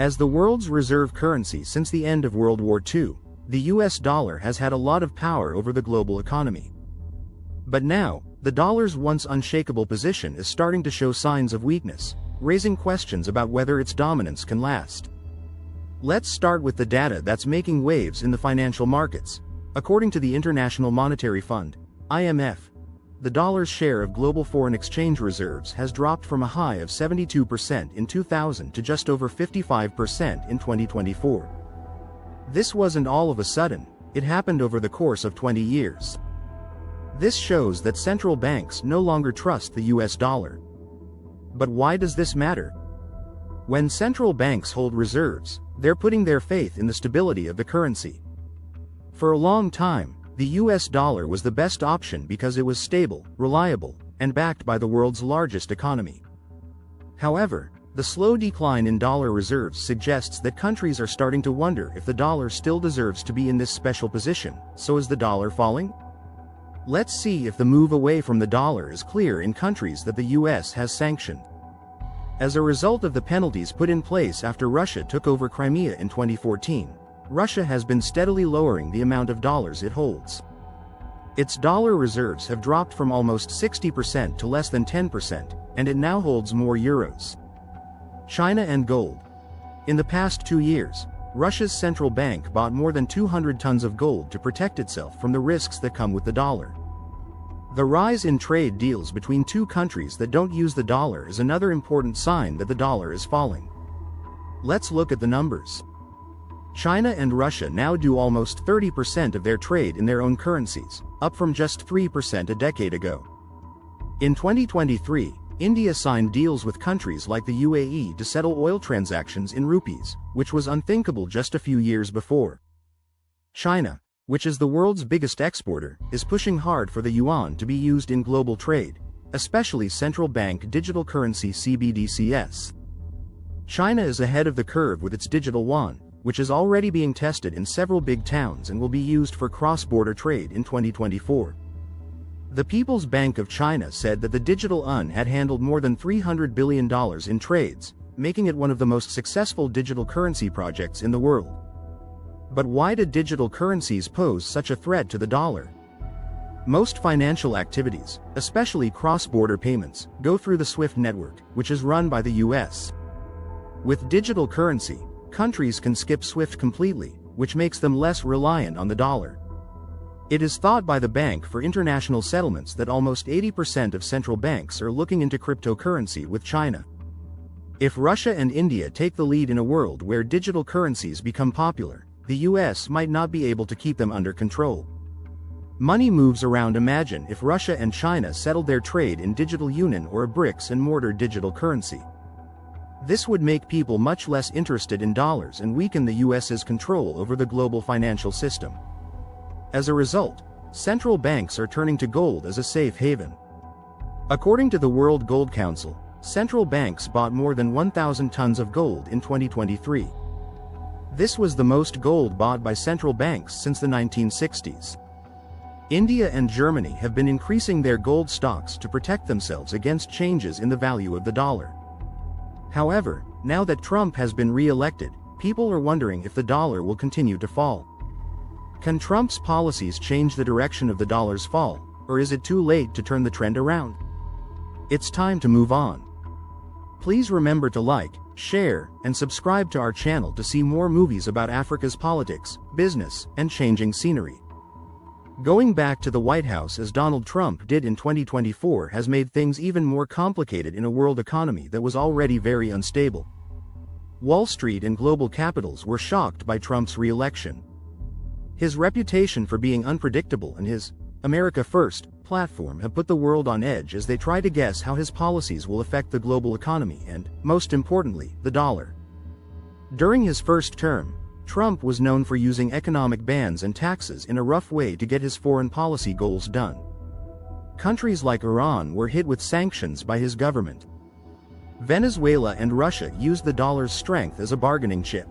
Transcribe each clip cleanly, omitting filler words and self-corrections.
As the world's reserve currency since the end of World War II, the US dollar has had a lot of power over the global economy. But now, the dollar's once unshakable position is starting to show signs of weakness, raising questions about whether its dominance can last. Let's start with the data that's making waves in the financial markets. According to the International Monetary Fund, IMF, the dollar's share of global foreign exchange reserves has dropped from a high of 72% in 2000 to just over 55% in 2024. This wasn't all of a sudden, it happened over the course of 20 years. This shows that central banks no longer trust the US dollar. But why does this matter? When central banks hold reserves, they're putting their faith in the stability of the currency. For a long time, the US dollar was the best option because it was stable, reliable, and backed by the world's largest economy. However, the slow decline in dollar reserves suggests that countries are starting to wonder if the dollar still deserves to be in this special position. So is the dollar falling? Let's see if the move away from the dollar is clear in countries that the US has sanctioned. As a result of the penalties put in place after Russia took over Crimea in 2014, Russia has been steadily lowering the amount of dollars it holds. Its dollar reserves have dropped from almost 60% to less than 10%, and it now holds more euros. China and gold. In the past 2 years, Russia's central bank bought more than 200 tons of gold to protect itself from the risks that come with the dollar. The rise in trade deals between two countries that don't use the dollar is another important sign that the dollar is falling. Let's look at the numbers. China and Russia now do almost 30% of their trade in their own currencies, up from just 3% a decade ago. In 2023, India signed deals with countries like the UAE to settle oil transactions in rupees, which was unthinkable just a few years before. China, which is the world's biggest exporter, is pushing hard for the yuan to be used in global trade, especially central bank digital currency CBDCs. China is ahead of the curve with its digital yuan, which is already being tested in several big towns and will be used for cross-border trade in 2024. The People's Bank of China said that the digital yuan had handled more than $300 billion in trades, making it one of the most successful digital currency projects in the world. But why do digital currencies pose such a threat to the dollar? Most financial activities, especially cross-border payments, go through the SWIFT network, which is run by the US. With digital currency, countries can skip SWIFT completely, which makes them less reliant on the dollar. It is thought by the Bank for International Settlements that almost 80% of central banks are looking into cryptocurrency with China. If Russia and India take the lead in a world where digital currencies become popular, the US might not be able to keep them under control. Money moves around. Imagine if Russia and China settled their trade in digital yuan or a bricks and mortar digital currency. This would make people much less interested in dollars and weaken the US's control over the global financial system. As a result, central banks are turning to gold as a safe haven. According to the World Gold Council, central banks bought more than 1,000 tons of gold in 2023. This was the most gold bought by central banks since the 1960s. India and Germany have been increasing their gold stocks to protect themselves against changes in the value of the dollar. However, now that Trump has been re-elected, people are wondering if the dollar will continue to fall. Can Trump's policies change the direction of the dollar's fall, or is it too late to turn the trend around? It's time to move on. Please remember to like, share, and subscribe to our channel to see more movies about Africa's politics, business, and changing scenery. Going back to the White House as Donald Trump did in 2024 has made things even more complicated in a world economy that was already very unstable. Wall Street and global capitals were shocked by Trump's re-election. His reputation for being unpredictable and his America First platform have put the world on edge as they try to guess how his policies will affect the global economy and, most importantly, the dollar. During his first term, Trump was known for using economic bans and taxes in a rough way to get his foreign policy goals done. Countries like Iran were hit with sanctions by his government. Venezuela and Russia used the dollar's strength as a bargaining chip.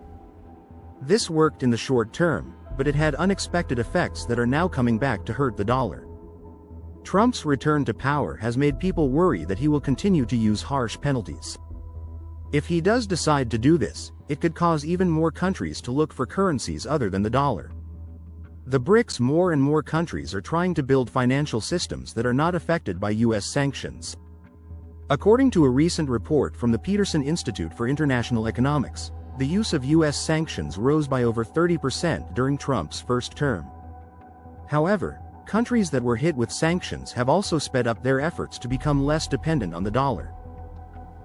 This worked in the short term, but it had unexpected effects that are now coming back to hurt the dollar. Trump's return to power has made people worry that he will continue to use harsh penalties. If he does decide to do this, it could cause even more countries to look for currencies other than the dollar. The BRICS, more and more countries are trying to build financial systems that are not affected by US sanctions. According to a recent report from the Peterson Institute for International Economics, the use of US sanctions rose by over 30% during Trump's first term. However, countries that were hit with sanctions have also sped up their efforts to become less dependent on the dollar.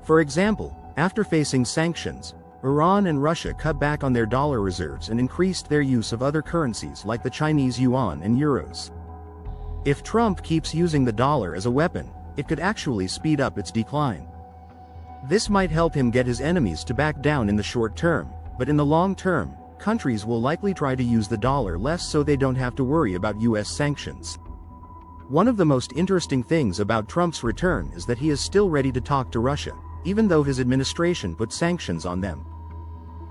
For example, after facing sanctions, Iran and Russia cut back on their dollar reserves and increased their use of other currencies like the Chinese yuan and euros. If Trump keeps using the dollar as a weapon, it could actually speed up its decline. This might help him get his enemies to back down in the short term, but in the long term, countries will likely try to use the dollar less so they don't have to worry about US sanctions. One of the most interesting things about Trump's return is that he is still ready to talk to Russia, even though his administration put sanctions on them.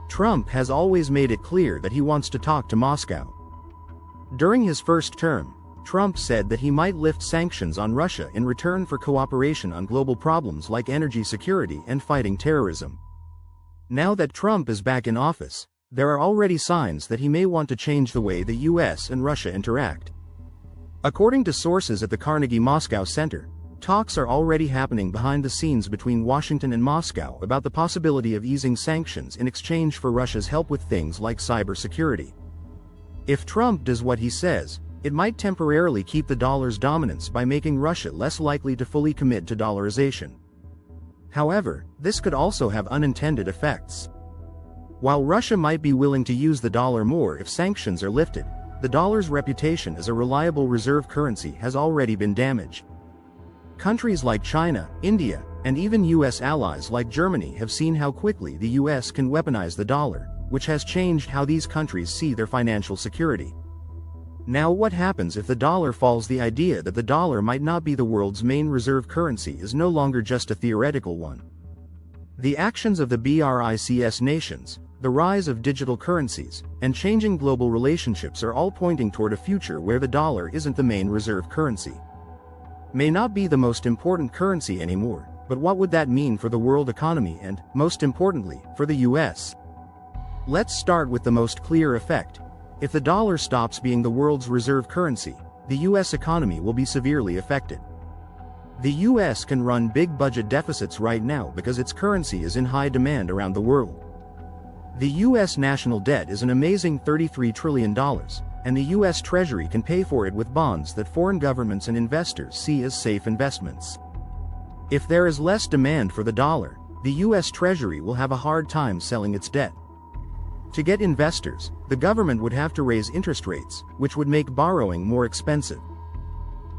Trump has always made it clear that he wants to talk to Moscow. During his first term, Trump said that he might lift sanctions on Russia in return for cooperation on global problems like energy security and fighting terrorism. Now that Trump is back in office, there are already signs that he may want to change the way the US and Russia interact. According to sources at the Carnegie Moscow Center, talks are already happening behind the scenes between Washington and Moscow about the possibility of easing sanctions in exchange for Russia's help with things like cybersecurity. If Trump does what he says, it might temporarily keep the dollar's dominance by making Russia less likely to fully commit to dollarization. However, this could also have unintended effects. While Russia might be willing to use the dollar more if sanctions are lifted, the dollar's reputation as a reliable reserve currency has already been damaged. Countries like China, India, and even US allies like Germany have seen how quickly the US can weaponize the dollar, which has changed how these countries see their financial security. Now what happens if the dollar falls? The idea that the dollar might not be the world's main reserve currency is no longer just a theoretical one. The actions of the BRICS nations, the rise of digital currencies, and changing global relationships are all pointing toward a future where the dollar isn't the main reserve currency. May not be the most important currency anymore, but what would that mean for the world economy and, most importantly, for the US? Let's start with the most clear effect. If the dollar stops being the world's reserve currency, the US economy will be severely affected. The US can run big budget deficits right now because its currency is in high demand around the world. The US national debt is an amazing $33 trillion, and the US Treasury can pay for it with bonds that foreign governments and investors see as safe investments. If there is less demand for the dollar, the US Treasury will have a hard time selling its debt. To get investors, the government would have to raise interest rates, which would make borrowing more expensive.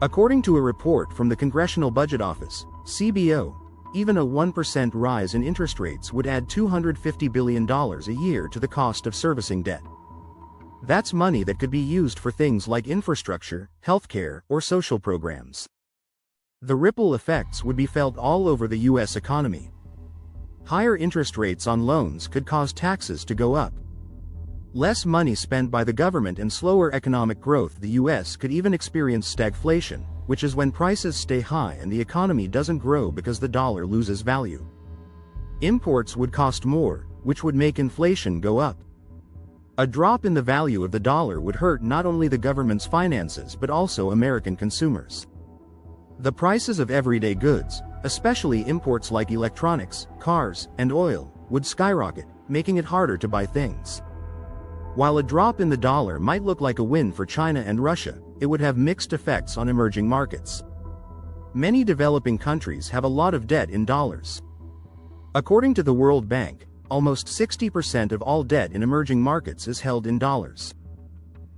According to a report from the Congressional Budget Office, CBO, even a 1% rise in interest rates would add $250 billion a year to the cost of servicing debt. That's money that could be used for things like infrastructure, healthcare, or social programs. The ripple effects would be felt all over the US economy. Higher interest rates on loans could cause taxes to go up. Less money spent by the government and slower economic growth. The US could even experience stagflation, which is when prices stay high and the economy doesn't grow because the dollar loses value. Imports would cost more, which would make inflation go up. A drop in the value of the dollar would hurt not only the government's finances but also American consumers. The prices of everyday goods, especially imports like electronics, cars, and oil, would skyrocket, making it harder to buy things. While a drop in the dollar might look like a win for China and Russia, it would have mixed effects on emerging markets. Many developing countries have a lot of debt in dollars. According to the World Bank, almost 60% of all debt in emerging markets is held in dollars.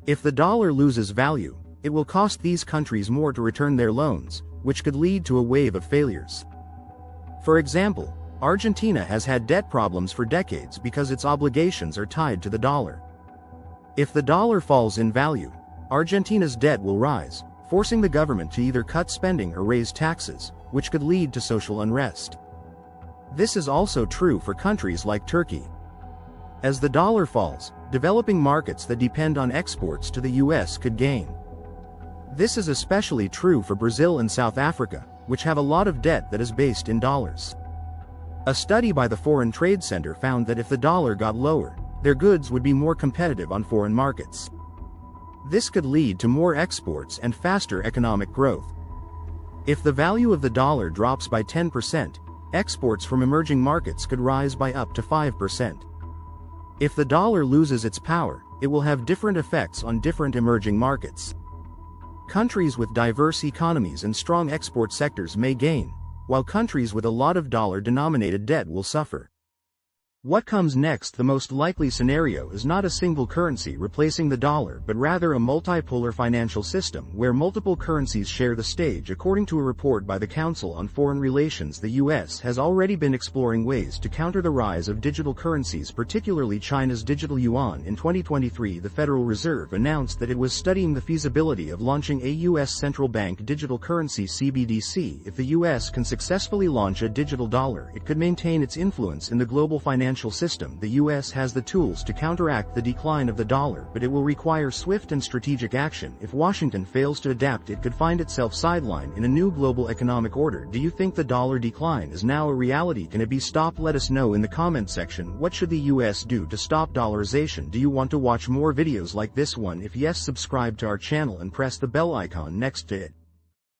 If the dollar loses value, it will cost these countries more to return their loans, which could lead to a wave of failures. For example, Argentina has had debt problems for decades because its obligations are tied to the dollar. If the dollar falls in value, Argentina's debt will rise, forcing the government to either cut spending or raise taxes, which could lead to social unrest. This is also true for countries like Turkey. As the dollar falls, developing markets that depend on exports to the US could gain. This is especially true for Brazil and South Africa, which have a lot of debt that is based in dollars. A study by the Foreign Trade Center found that if the dollar got lower, their goods would be more competitive on foreign markets. This could lead to more exports and faster economic growth. If the value of the dollar drops by 10%, exports from emerging markets could rise by up to 5%. If the dollar loses its power, it will have different effects on different emerging markets. Countries with diverse economies and strong export sectors may gain, while countries with a lot of dollar-denominated debt will suffer. What comes next? The most likely scenario is not a single currency replacing the dollar but rather a multipolar financial system where multiple currencies share the stage. According to a report by the Council on Foreign Relations, the US has already been exploring ways to counter the rise of digital currencies, particularly China's digital yuan. In 2023, the Federal Reserve announced that it was studying the feasibility of launching a US central bank digital currency (CBDC). If the US can successfully launch a digital dollar, it could maintain its influence in the global financial system. The US has the tools to counteract the decline of the dollar, but it will require swift and strategic action. If Washington fails to adapt, it could find itself sidelined in a new global economic order. Do you think the dollar decline is now a reality? Can it be stopped? Let us know in the comment section. What should the US do to stop dollarization? Do you want to watch more videos like this one? If yes, subscribe to our channel and press the bell icon next to it.